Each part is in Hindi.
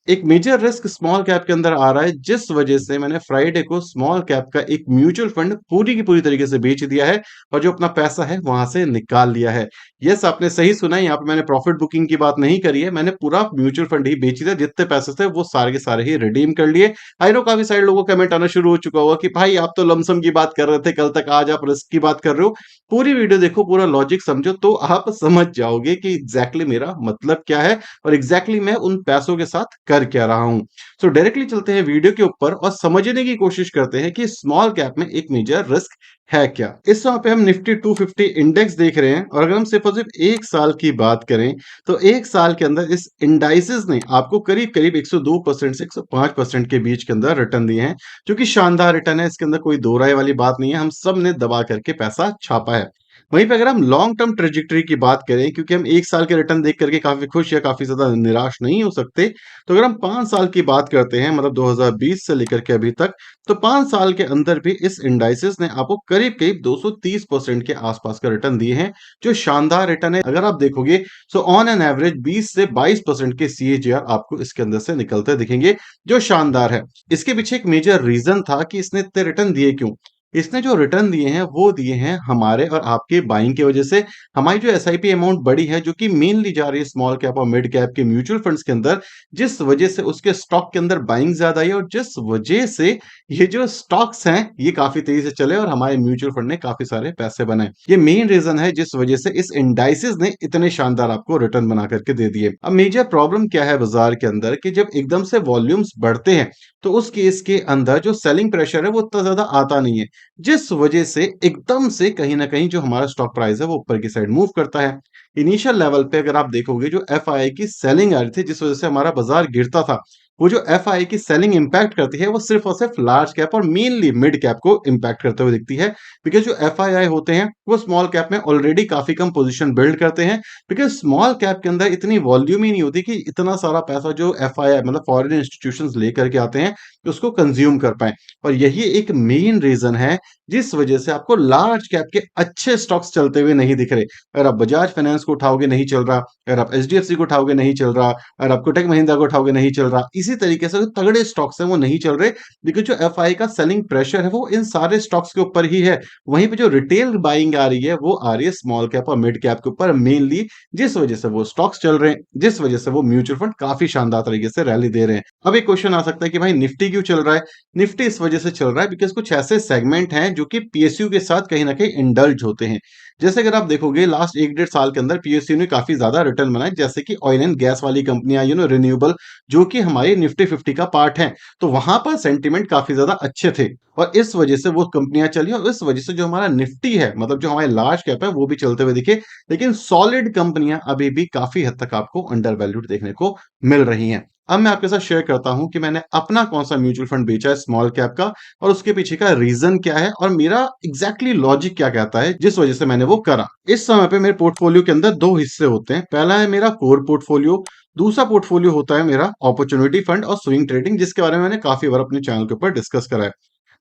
एक मेजर रिस्क स्मॉल कैप के अंदर आ रहा है, जिस वजह से मैंने फ्राइडे को स्मॉल कैप का एक म्यूचुअल फंड पूरी की पूरी तरीके से बेच दिया है और जो अपना पैसा है वहां से निकाल लिया है। यस, आपने सही सुना है, यहाँ पे मैंने प्रॉफिट बुकिंग की बात नहीं करी है। मैंने पूरा म्यूचुअल फंड ही बेच दिया, जितने पैसे थे वो सारे के सारे ही रिडीम कर लिए। आई नो काफी सारे लोगों का कमेंट आना शुरू हो चुका होगा कि भाई आप तो लमसम की बात कर रहे थे कल तक, आज आप रिस्क की बात कर रहे हो। पूरी वीडियो देखो, पूरा लॉजिक समझो तो आप समझ जाओगे कि एग्जैक्टली मेरा मतलब क्या है और एग्जैक्टली मैं उन पैसों के साथ कर क्या रहा हूं। सो डायरेक्टली चलते हैं वीडियो के ऊपर और समझने की कोशिश करते हैं कि स्मॉल कैप में एक मेजर रिस्क है क्या। इस समय पे हम निफ्टी 250 इंडेक्स देख रहे हैं और अगर हम सिर्फ और सिर्फ एक साल की बात करें तो एक साल के अंदर इस इंडाइसेस ने आपको करीब करीब 102% से 105% के बीच के अंदर रिटर्न दिए हैं, जो कि शानदार रिटर्न है। इसके अंदर कोई दो राय वाली बात नहीं है, हम सब ने दबा करके पैसा छापा है। वहीं पे अगर हम लॉन्ग टर्म ट्रेजेक्टरी की बात करें, क्योंकि हम एक साल के रिटर्न देख करके काफी खुश या काफी ज्यादा निराश नहीं हो सकते, तो अगर हम 5 साल की बात करते हैं, मतलब 2020 से लेकर के अभी तक, तो 5 साल के अंदर भी इस इंडाइसेस ने आपको करीब करीब 230% के आसपास का रिटर्न दिए हैं, जो शानदार रिटर्न है। अगर आप देखोगे सो ऑन एन एवरेज 20 से 22% के सीएजीआर आपको इसके अंदर से निकलते दिखेंगे, जो शानदार है। इसके पीछे एक मेजर रीजन था कि इसने इतने रिटर्न दिए क्यों। इसने जो रिटर्न दिए हैं वो दिए हैं हमारे और आपके बाइंग की वजह से। हमारी जो एसआईपी अमाउंट बढ़ी है, जो कि मेनली जा रही है स्मॉल कैप और मिड कैप के म्यूचुअल फंड्स के अंदर, जिस वजह से उसके स्टॉक के अंदर बाइंग ज्यादा आई और जिस वजह से ये जो स्टॉक्स हैं ये काफी तेजी से चले और हमारे म्यूचुअल फंड ने काफी सारे पैसे बनाए। ये मेन रीजन है जिस वजह से इस इंडाइसेस ने इतने शानदार आपको रिटर्न बना करके दे दिए। अब मेजर प्रॉब्लम क्या है बाजार के अंदर कि जब एकदम से वॉल्यूम्स बढ़ते हैं तो उस केस के अंदर जो सेलिंग प्रेशर है वो उतना ज्यादा आता नहीं है, जिस वजह से एकदम से कहीं ना कहीं जो हमारा स्टॉक प्राइस है वो ऊपर की साइड मूव करता है। इनिशियल लेवल पे अगर आप देखोगे जो एफआई की सेलिंग आ रही थी, जिस वजह से हमारा बाजार गिरता था, वो जो एफआई की सेलिंग इंपैक्ट करती है वो सिर्फ और सिर्फ लार्ज कैप और मेनली मिड कैप को इंपैक्ट करते हुए दिखती है। बिकॉज जो एफआई होते हैं वो स्मॉल कैप में ऑलरेडी काफी कम पोजीशन बिल्ड करते हैं, बिकॉज स्मॉल कैप के अंदर इतनी वॉल्यूम ही नहीं होती कि इतना सारा पैसा जो एफआई मतलब फॉरेन इंस्टीट्यूशंस लेकर के आते हैं उसको कंज्यूम कर पाए। और यही एक मेन रीजन है जिस वजह से आपको लार्ज कैप के अच्छे स्टॉक्स चलते हुए नहीं दिख रहे। अगर आप बजाज फाइनेंस को उठाओगे नहीं चल रहा, अगर आप एचडीएफसी को उठाओगे नहीं चल रहा, अगर आप कोटक महिंद्रा को उठाओगे नहीं चल रहा, इसी तरीके से जो तगड़े स्टॉक्स हैं वो नहीं चल रहे, बिकॉज जो एफआई का सेलिंग प्रेशर है वो इन सारे स्टॉक्स के ऊपर ही है। वहीं पे जो रिटेल बाइंग आ रही है वो आ रही है स्मॉल कैप और मिड कैप के ऊपर मेनली, जिस वजह से वो स्टॉक्स चल रहे हैं, जिस वजह से वो म्यूचुअल फंड काफी शानदार तरीके से रैली दे रहे हैं। अब एक क्वेश्चन आ सकता है कि भाई निफ्टी क्यों चल रहा है। निफ्टी इस वजह से चल रहा है बिकॉज कुछ ऐसे सेगमेंट हैं जो कि पीएसयू के साथ कहीं ना कहीं इंडल्ज होते हैं। जैसे अगर आप देखोगे लास्ट एक डेढ़ साल के अंदर पीएसयू ने काफी ज्यादा रिटर्न बनाए, जैसे कि ऑयल एंड गैस वाली कंपनियां, रिन्यूएबल, जो कि हमारी निफ्टी 50 का पार्ट है, तो वहां पर सेंटिमेंट काफी ज्यादा अच्छे थे और इस वजह से वो कंपनियां चली और इस वजह से जो हमारा निफ्टी है, मतलब जो हमारे लार्ज कैप है, वो भी चलते हुए दिखे। लेकिन सॉलिड कंपनियां अभी भी काफी हद तक आपको अंडर वैल्यूड देखने को मिल रही हैं। अब मैं आपके साथ शेयर करता हूं कि मैंने अपना कौन सा म्यूचुअल फंड बेचा है स्मॉल कैप का और उसके पीछे का रीजन क्या है और मेरा एग्जैक्टली लॉजिक क्या कहता है जिस वजह से मैंने वो करा। इस समय पे मेरे पोर्टफोलियो के अंदर दो हिस्से होते हैं। पहला है मेरा कोर पोर्टफोलियो, दूसरा पोर्टफोलियो होता है मेरा अपॉर्चुनिटी फंड और स्विंग ट्रेडिंग, जिसके बारे में मैंने काफी बार अपने चैनल के ऊपर डिस्कस करा है।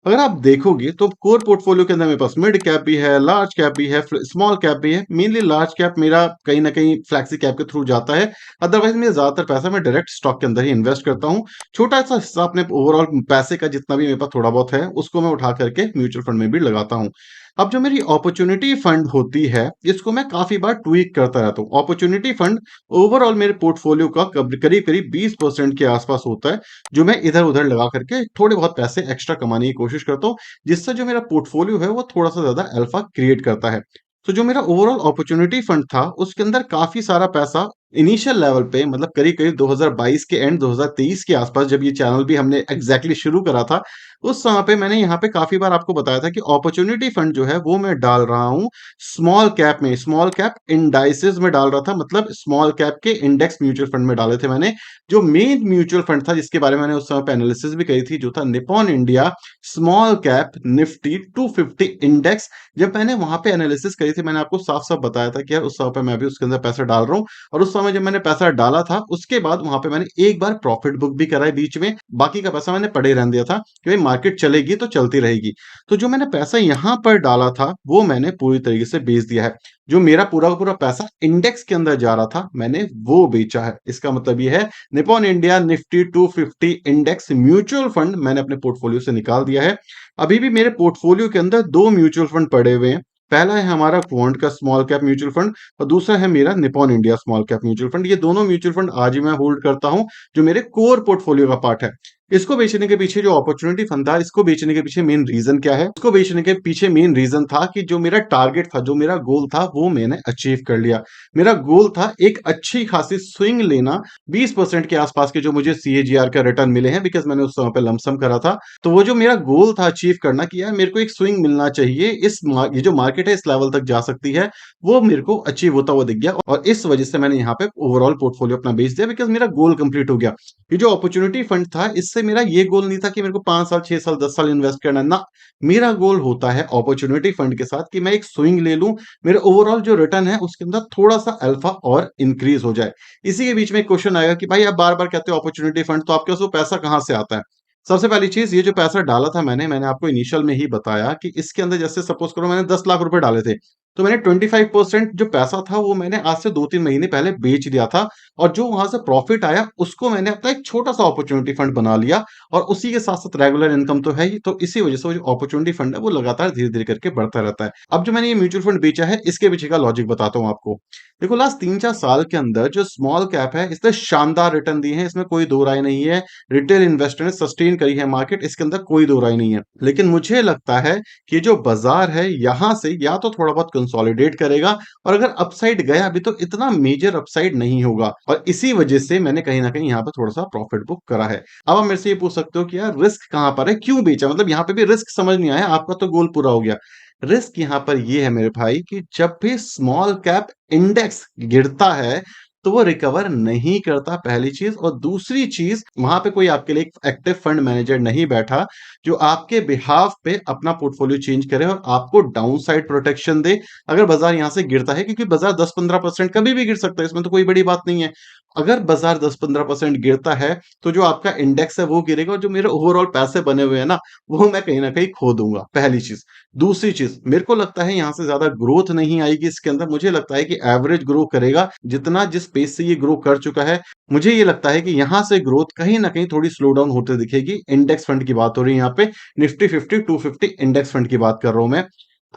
अगर आप देखोगे तो कोर पोर्टफोलियो के अंदर मेरे पास मिड कैप भी है, लार्ज कैप भी है, स्मॉल कैप भी है। मेनली लार्ज कैप मेरा कहीं ना कहीं फ्लैक्सी कैप के थ्रू जाता है। अदरवाइज मेरा ज्यादातर पैसा मैं डायरेक्ट स्टॉक के अंदर ही इन्वेस्ट करता हूँ। छोटा सा हिस्सा अपने ओवरऑल पैसे का जितना भी मेरे पास थोड़ा बहुत है उसको मैं उठा करके म्यूचुअल फंड में भी लगाता हूँ। अब जो मेरी अपॉर्चुनिटी फंड होती है इसको मैं काफी बार ट्वीक करता रहता हूँ। अपॉर्चुनिटी फंड ओवरऑल मेरे पोर्टफोलियो का करीब करीब 20% के आसपास होता है, जो मैं इधर उधर लगा करके थोड़े बहुत पैसे एक्स्ट्रा कमाने की कोशिश करता हूँ, जिससे जो मेरा पोर्टफोलियो है वो थोड़ा सा ज्यादा अल्फा क्रिएट करता है। तो जो मेरा ओवरऑल अपॉर्चुनिटी फंड था उसके अंदर काफी सारा पैसा इनिशियल लेवल पे, मतलब करीब करीब 2022 के एंड 2023 के आसपास, जब ये चैनल भी हमने एग्जैक्टली शुरू करा था, उस समय पे मैंने यहाँ पे काफी बार आपको बताया था कि अपॉर्चुनिटी फंड जो है वो मैं डाल रहा हूँ स्मॉल कैप में, स्मॉल कैप इंडाइसेस में डाल रहा था, मतलब स्मॉल कैप के इंडेक्स म्यूचुअल फंड में डाले थे मैंने। जो मेन म्यूचुअल फंड था जिसके बारे में मैंने उस समय पे एनालिसिस भी करी थी, जो था Nippon India small cap Nifty 250 index. जब मैंने वहां पे एनालिसिस करी थी मैंने आपको साफ साफ बताया था कि यार उस समय पे मैं भी उसके अंदर पैसा डाल रहा हूँ और उस भरोसा में जब मैंने पैसा डाला था, उसके बाद वहां पे मैंने एक बार प्रॉफिट बुक भी करा है बीच में, बाकी का पैसा मैंने पड़े रहने दिया था कि भाई मार्केट चलेगी तो चलती रहेगी। तो जो मैंने पैसा यहां पर डाला था वो मैंने पूरी तरीके से बेच दिया है। जो मेरा पूरा का पूरा पैसा इंडेक्स के अंदर जा रहा था, मैंने वो बेचा है। इसका मतलब ये है Nippon India Nifty 250 index mutual fund मैंने अपने पोर्टफोलियो से निकाल दिया है। अभी भी मेरे पोर्टफोलियो के अंदर दो म्यूचुअल फंड पड़े हुए हैं। पहला है हमारा क्वांट का स्मॉल कैप म्यूचुअल फंड और दूसरा है मेरा Nippon India small cap mutual fund. ये दोनों म्यूचुअल फंड आज ही मैं होल्ड करता हूं, जो मेरे कोर पोर्टफोलियो का पार्ट है। इसको बेचने के पीछे जो अपॉर्चुनिटी फंड था, इसको बेचने के पीछे मेन रीजन क्या है? इसको बेचने के पीछे मेन रीजन था कि जो मेरा टारगेट था, जो मेरा गोल था, वो मैंने अचीव कर लिया। मेरा गोल था एक अच्छी खासी स्विंग लेना, 20% के आसपास के जो मुझे सीएजीआर का रिटर्न मिले हैं, बिकॉज मैंने उस समय पे लमसम करा था। तो वो जो मेरा गोल था अचीव करना कि यार मेरे को एक स्विंग मिलना चाहिए, ये जो मार्केट है इस लेवल तक जा सकती है, वो मेरे को अचीव होता हुआ दिख गया और इस वजह से मैंने यहाँ पे ओवरऑल पोर्टफोलियो अपना बेच दिया, बिकॉज मेरा गोल कंप्लीट हो गया। ये जो अपॉर्चुनिटी फंड था, इससे मेरा ये गोल नहीं था कि मेरे को 5 साल 6 साल 10 साल इन्वेस्ट करना है ना। मेरा गोल होता है अपॉर्चुनिटी फंड के साथ कि मैं एक स्विंग ले लूं, मेरे ओवरऑल जो रिटर्न है उसके अंदर थोड़ा सा अल्फा और इंक्रीज हो जाए। इसी के बीच में एक क्वेश्चन आएगा कि भाई आप बार बार कहते हो अपॉर्चुनिटी फंड, तो आपके पास वो पैसा कहां से आता है? सबसे पहली चीज, ये जो पैसा डाला था मैंने आपको इनिशियल में ही बताया कि इसके अंदर जैसे सपोज करो मैंने 10 लाख रुपए डाले थे, तो मैंने 25% जो पैसा था वो मैंने आज से 2-3 महीने पहले बेच दिया था और जो वहां से प्रॉफिट आया उसको मैंने अपना एक छोटा सा अपॉर्चुनिटी फंड बना लिया और उसी के साथ साथ रेगुलर इनकम तो है ही, तो इसी वजह से वो जो अपॉर्चुनिटी फंड है वो लगातार धीरे धीरे करके बढ़ता रहता है। अब जो मैंने ये म्यूचुअल फंड बेचा है, इसके पीछे का लॉजिक बताता हूँ आपको। देखो लास्ट 3-4 साल के अंदर जो स्मॉल कैप है, इसने शानदार रिटर्न दिए हैं, इसमें कोई दो राय नहीं है। रिटेल इन्वेस्टर ने सस्टेन करी है मार्केट, इसके अंदर कोई दो राय नहीं है। लेकिन मुझे लगता है कि जो बाजार है यहां से या तो थोड़ा बहुत कंसोलिडेट करेगा और अगर अपसाइड गया भी तो इतना मेजर अपसाइड नहीं होगा, और इसी वजह से मैंने कहीं ना कहीं यहाँ पे थोड़ा सा प्रॉफिट बुक करा है। अब आप मेरे से ये पूछ सकते हो कि यार रिस्क कहां पर है, क्यों बेचा? मतलब यहाँ पे भी रिस्क समझ नहीं आया, आपका तो गोल पूरा हो गया। रिस्क यहाँ पर ये है मेरे भाई कि जब भी स्मॉल कैप इंडेक्स गिरता है तो वो रिकवर नहीं करता, पहली चीज। और दूसरी चीज, वहां पे कोई आपके लिए एक एक्टिव फंड मैनेजर नहीं बैठा जो आपके बिहाफ पे अपना पोर्टफोलियो चेंज करे और आपको डाउन साइड प्रोटेक्शन दे अगर बाजार यहां से गिरता है, क्योंकि बाजार 10-15% कभी भी गिर सकता है, इसमें तो कोई बड़ी बात नहीं है। अगर बाजार 10-15% गिरता है तो जो आपका इंडेक्स है वो गिरेगा और जो मेरे ओवरऑल पैसे बने हुए हैं ना, वो मैं कहीं ना कहीं खो दूंगा, पहली चीज। दूसरी चीज, मेरे को लगता है यहां से ज्यादा ग्रोथ नहीं आएगी इसके अंदर। मुझे लगता है कि एवरेज ग्रो करेगा, जितना जिस पेस से ये ग्रो कर चुका है। मुझे ये लगता है कि यहां से ग्रोथ कहीं ना कहीं थोड़ी स्लो डाउन होते दिखेगी। इंडेक्स फंड की बात हो रही है यहाँ पे, निफ्टी 50 250 इंडेक्स फंड की बात कर रहा हूं मैं।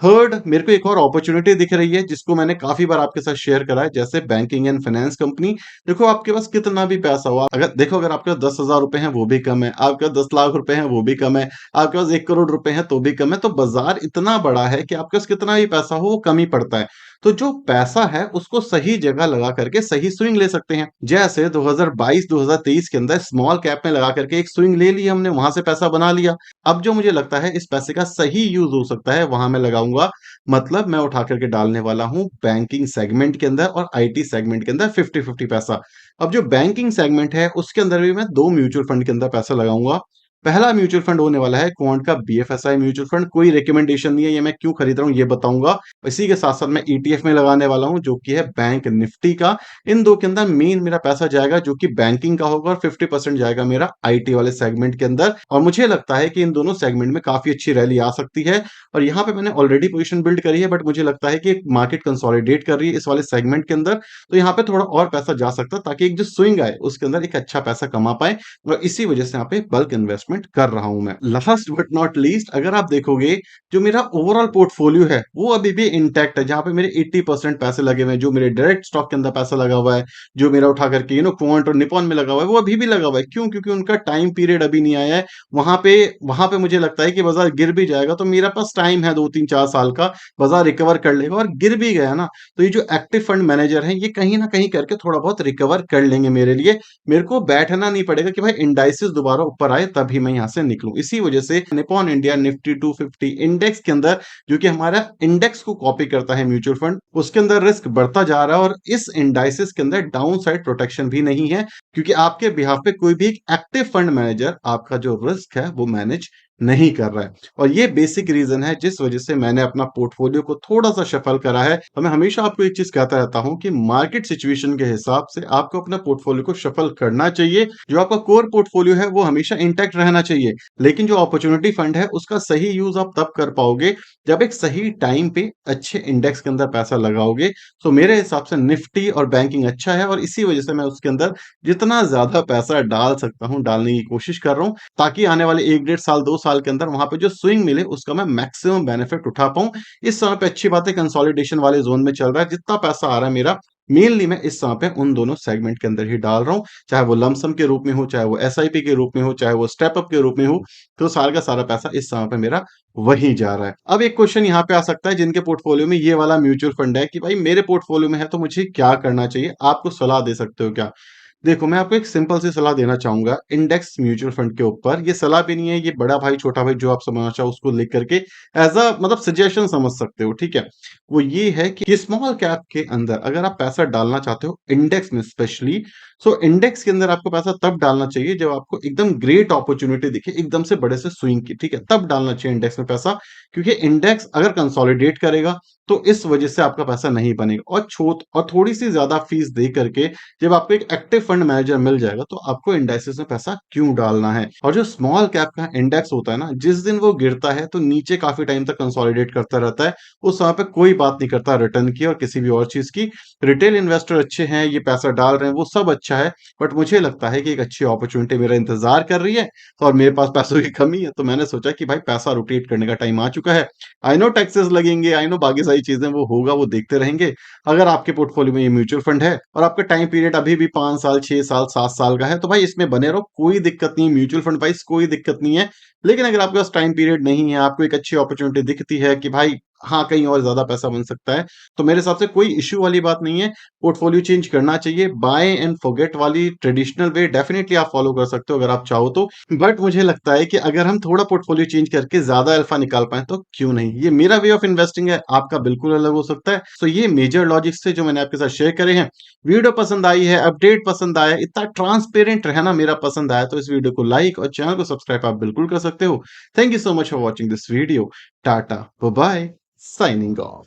थर्ड, मेरे को एक और अपॉर्चुनिटी दिख रही है जिसको मैंने काफी बार आपके साथ शेयर करा है, जैसे बैंकिंग एंड फाइनेंस कंपनी। देखो आपके पास कितना भी पैसा हो, अगर देखो अगर आपके पास 10,000 रुपए हैं वो भी कम है, आपके पास 10 लाख रुपए हैं वो भी कम है, आपके पास 1 करोड़ रुपए हैं तो भी कम है। तो बाजार इतना बड़ा है कि आपके पास कितना भी पैसा हो वो कम ही पड़ता है। तो जो पैसा है उसको सही जगह लगा करके सही स्विंग ले सकते हैं। जैसे 2022-2023 के अंदर स्मॉल कैप में लगा करके एक स्विंग ले ली हमने, वहां से पैसा बना लिया। अब जो मुझे लगता है इस पैसे का सही यूज हो सकता है, वहां मैं लगाऊंगा। मतलब मैं उठा करके डालने वाला हूं बैंकिंग सेगमेंट के अंदर और आईटी सेगमेंट के अंदर 50-50 पैसा। अब जो बैंकिंग सेगमेंट है उसके अंदर भी मैं दो म्यूचुअल फंड के अंदर पैसा लगाऊंगा। पहला म्यूचुअल फंड होने वाला है क्वांट का बीएफएसआई म्यूचुअल फंड। कोई रिकमेंडेशन नहीं है, ये मैं क्यों खरीद रहा हूं ये बताऊंगा। इसी के साथ साथ मैं ईटीएफ में लगाने वाला हूं जो कि है बैंक निफ्टी का। इन दो के अंदर मेन मेरा पैसा जाएगा जो कि बैंकिंग का होगा और 50% जाएगा मेरा आईटी वाले सेगमेंट के अंदर। और मुझे लगता है कि इन दोनों सेगमेंट में काफी अच्छी रैली आ सकती है और यहाँ पे मैंने ऑलरेडी पोजीशन बिल्ड करी है, बट मुझे लगता है कि मार्केट कंसोलिडेट कर रही है इस वाले सेगमेंट के अंदर, तो यहाँ पे थोड़ा और पैसा जा सकता है ताकि एक जो स्विंग आए उसके अंदर एक अच्छा पैसा कमा पाए। और इसी वजह से यहाँ पे बल्क इन्वेस्टमेंट कर रहा हूं मैं। लास्ट बट नॉट लीस्ट, अगर आप देखोगे जो मेरा ओवरऑल पोर्टफोलियो है वो अभी भी इंटैक्ट है, जहां पे मेरे 80% पैसे लगे हुए हैं। जो मेरे डायरेक्ट स्टॉक के अंदर पैसा लगा हुआ है, जो मेरा उठा करके क्वांट और निपॉन में लगा हुआ है, वो अभी भी लगा हुआ है। क्यों? क्योंकि उनका टाइम पीरियड अभी नहीं आया है। वहां पे मुझे लगता है कि बाजार गिर भी जाएगा तो मेरा पास टाइम है 2-3-4 साल का, बाजार रिकवर कर लेगा। और गिर भी गया ना तो ये जो एक्टिव फंड मैनेजर है ये कहीं ना कहीं करके थोड़ा बहुत रिकवर कर लेंगे मेरे लिए। मेरे को बैठना नहीं पड़ेगा कि भाई इंडाइसिस दोबारा ऊपर आए तभी मैं यहां से निकलूं। इसी वजह से निपॉन इंडिया निफ्टी 250 इंडेक्स के अंदर, जो कि हमारा इंडेक्स को कॉपी करता है म्यूचुअल फंड, उसके अंदर रिस्क बढ़ता जा रहा है और इस इंडाइसिस के अंदर डाउन साइड प्रोटेक्शन भी नहीं है, क्योंकि आपके बिहाफ पे कोई भी एक एक्टिव फंड मैनेजर आपका जो रिस्क है वो मैनेज नहीं कर रहा है। और ये बेसिक रीज़न है जिस वज़ह से मैंने अपना पोर्टफ़ोलियो को थोड़ा-सा शफ़ल करा है। और मैं हमेशा आपको एक चीज़ कहता रहता हूँ कि मार्केट सिचुएशन के हिसाब से आपको अपना पोर्टफ़ोलियो को शफ़ल करना चाहिए। जो आपका कोर पोर्टफ़ोलियो है वो हमेशा इंटैक्ट रहना चाहिए। लेकिन जो अपॉर्च्युनिटी फंड है उसका सही यूज़ आप तब कर पाओगे जब एक सही टाइम पे अच्छे इंडेक्स के अंदर पैसा लगाओगे। तो मेरे हिसाब से निफ्टी और बैंकिंग अच्छा है और इसी वज़ह से मैं उसके अंदर जितना ज़्यादा पैसा डाल सकता हूँ, डालने की कोशिश कर रहा हूँ, ताकि आने वाले 1 डेढ़ साल, 2 साल के अंदर वहाँ पे जो स्विंग मिले, उसका मैं मैक्सिमम बेनिफिट उठा पाऊँ। इस समय पे अच्छी बात है कंसोलिडेशन वाले ज़ोन में चल रहा है, जितना पैसा आ रहा है मेरा, मेनली मैं इस समय पे उन दोनों सेगमेंट के अंदर ही डाल रहा हूँ। चाहे वो लंप सम के रूप में हो, चाहे वो एसआईपी के रूप में हो, चाहे वो स्टेप अप के रूप में हो, तो सारा का सारा पैसा इस समय पे मेरा वहीं जा रहा है। अब एक क्वेश्चन यहाँ पे आ सकता है जिनके पोर्टफोलियो में ये वाला म्यूचुअल फंड है कि भाई मेरे पोर्टफोलियो में है तो मुझे क्या करना चाहिए? आप कुछ सलाह दे सकते हो क्या? देखो, मैं आपको एक सिंपल सी सलाह देना चाहूँगा इंडेक्स म्यूचुअल फंड के ऊपर। ये सलाह भी नहीं है, ये बड़ा भाई, छोटा भाई जो आप समझना चाहो उसको लिख करके एज़ अ मतलब सजेशन समझ सकते हो, ठीक है? वो ये है कि स्मॉल कैप के अंदर अगर आप पैसा डालना चाहते हो इंडेक्स में स्पेशली, सो इंडेक्स के अंदर आपको पैसा तब डालना चाहिए जब आपको एकदम ग्रेट अपॉर्च्युनिटी दिखे, एकदम से बड़े से स्विंग की, ठीक है? तब डालना चाहिए इंडेक्स में पैसा, क्योंकि इंडेक्स अगर कंसोलिडेट करेगा, तो इस वजह से आपका पैसा नहीं बनेगा और थोड़ी-सी ज़्यादा फीस दे करके जब आपको एक एक्टिव फंड मैनेजर मिल जाएगा तो आपको इंडेक्सेस में पैसा क्यों डालना है। और जो स्मॉल कैप का इंडेक्स होता है ना, जिस दिन वो गिरता है तो नीचे काफी टाइम तक कंसोलिडेट करता रहता है। उस समय पे कोई बात नहीं करता रिटर्न की और किसी भी और चीज की। रिटेल इन्वेस्टर अच्छे हैं, ये पैसा डाल रहे हैं, वो सब अच्छा है। बट मुझे लगता है कि एक अच्छी अपॉर्चुनिटी मेरा इंतजार कर रही है और मेरे पास पैसों की कमी है, तो मैंने सोचा कि भाई पैसा रोटेट करने का टाइम आ चुका है। आई नो टैक्सेस लगेंगे, आई नो बाकी सारी चीजें, वो होगा, वो देखते रहेंगे। अगर आपके पोर्टफोलियो में ये म्यूचुअल फंड है और आपका टाइम पीरियड अभी भी 5 साल, 6 साल, 7 साल का है, तो भाई इसमें बने रहो, कोई दिक्कत नहीं है। म्यूचुअल फंड वाइज़ कोई दिक्कत नहीं है। लेकिन अगर आपके पास टाइम पीरियड नहीं है, आपको एक अच्छी अपॉर्च्युनिटी दिखती है कि भाई हाँ, कहीं और ज़्यादा पैसा बन सकता है, तो मेरे हिसाब से कोई इश्यू वाली बात नहीं है। पोर्टफोलियो चेंज करना चाहिए। बाय एंड फॉरगेट वाली ट्रेडिशनल वे डेफिनिटली आप फॉलो कर सकते हो अगर आप चाहो तो। बट मुझे लगता है कि अगर हम थोड़ा पोर्टफोलियो चेंज करके ज़्यादा अल्फा निकाल पाएँ तो क्यों नहीं? ये मेरा वे ऑफ इन्वेस्टिंग है, आपका बिल्कुल अलग हो सकता है। सो ये मेजर लॉजिक्स थे जो मैंने आपके साथ शेयर करे हैं। वीडियो पसंद आई है, अपडेट पसंद आया, इतना ट्रांसपेरेंट रहना मेरा पसंद आया, तो इस वीडियो को लाइक और चैनल को सब्सक्राइब आप बिल्कुल कर सकते हो। Thank you so much for watching this video. Tata, bye bye, signing of.